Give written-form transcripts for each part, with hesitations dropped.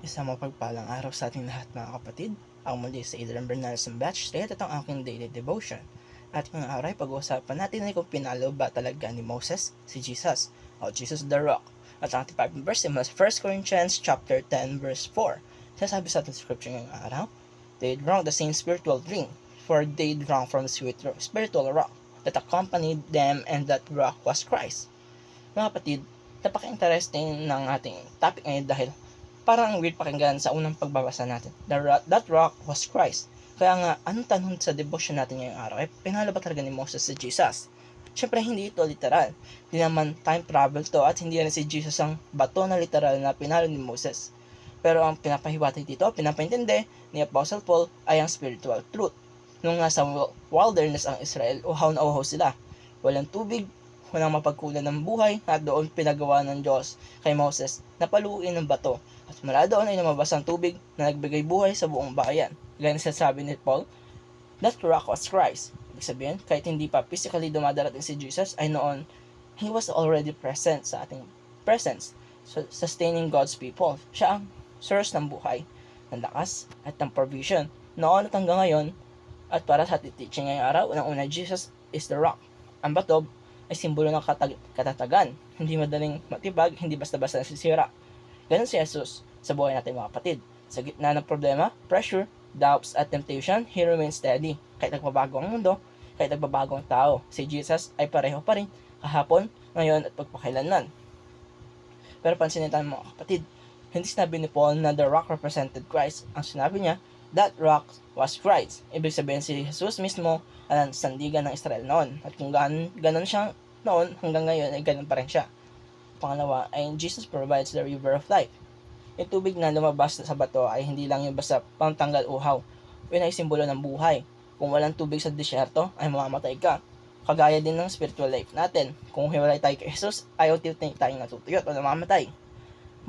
Isang mapagpalang araw sa ating lahat mga kapatid. Ang muli sa Adrian Bernal ng Batch 3 at ang aking daily devotion. At ngayong araw ay pag-uusapan natin ay kung pinalo ba talaga ni Moses si Jesus o Jesus the Rock. At ang ating Bible verse ay 1 Corinthians chapter 10 verse 4. Sasabi sa ating scripture ngayong araw, they drank the same spiritual drink, for they drank from the spiritual rock that accompanied them, and that rock was Christ. Mga kapatid, napaka-interesting ng ating topic ngayon dahil parang weird pakinggan sa unang pagbabasa natin. That rock was Christ. Kaya nga, anong tanong sa devotion natin ngayong araw? Pinalo ba talaga ni Moses si Jesus? Siyempre, hindi ito literal. Hindi naman time travel to at hindi na si Jesus ang bato na literal na pinalo ni Moses. Pero ang pinapahiwatig dito, pinapaintindi ni Apostle Paul ay ang spiritual truth. Nung nasa wilderness ang Israel, uhaw na uhaw sila. Walang tubig, walang mapagkulan ng buhay, at doon pinagawa ng Diyos kay Moses na paluin ng bato. At mula doon ay lumabas ang tubig na nagbigay buhay sa buong bayan. Gaya na sabi ni Paul, that rock was Christ. Ibig sabihin, kahit hindi pa physically dumadarating si Jesus, ay noon, He was already present sa ating presence, sustaining God's people. Siya ang source ng buhay, ng lakas, at ng provision. Noon at hanggang ngayon, at para sa teaching ngayong araw, unang-una, Jesus is the rock. Ang bato ay simbolo ng katatagan, hindi madaling matibag, hindi basta-basta nasisira. Ganun si Jesus sa buhay natin mga kapatid. Sa gitna ng problema, pressure, doubts at temptation, He remains steady. Kahit nagbabago ang mundo, kahit nagbabago ang tao, si Jesus ay pareho pa rin kahapon, ngayon at pagpakailanman. Pero pansinin tayo mga kapatid, hindi sinabi ni Paul na the rock represented Christ. Ang sinabi niya, that rock was Christ. Ibig sabihin si Jesus mismo ang sandigan ng Israel noon. At kung ganun siya noon, hanggang ngayon ay ganun pa rin siya. Pangalawa ay Jesus provides the river of life. Yung tubig na lumabas sa bato ay hindi lang yung basta pangtanggal uhaw. Yun ay simbolo ng buhay. Kung walang tubig sa disyerto, ay mamamatay ka. Kagaya din ng spiritual life natin. Kung hiwalay tayo kay Jesus, ayaw tayong natutuyot o namamatay.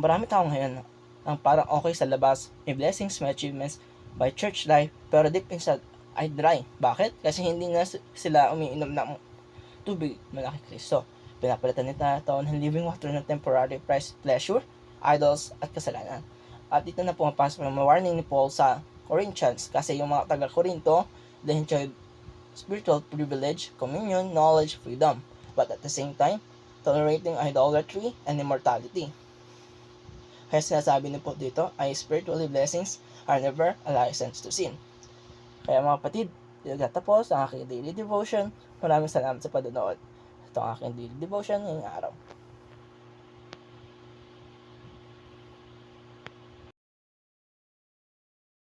Marami tao ngayon ang parang okay sa labas, may blessings, may achievements, by church life, pero deep inside ay dry. Bakit? Kasi hindi na sila umiinom ng tubig mula kay Kristo. Pinapalitan nila ito ng living water ng temporary pleasure, idols, at kasalanan. At dito na pumapasok ng warning ni Paul sa Corinthians kasi yung mga taga-Corinto, they enjoy spiritual privilege, communion, knowledge, freedom, but at the same time, tolerating idolatry and immortality. Kaya sinasabi ni Paul dito ay spiritually blessings are never a license to sin. Kaya mga kapatid, dito natapos ang aking daily devotion. Maraming salamat sa panonood. Ito ang aking daily devotion ngayong araw.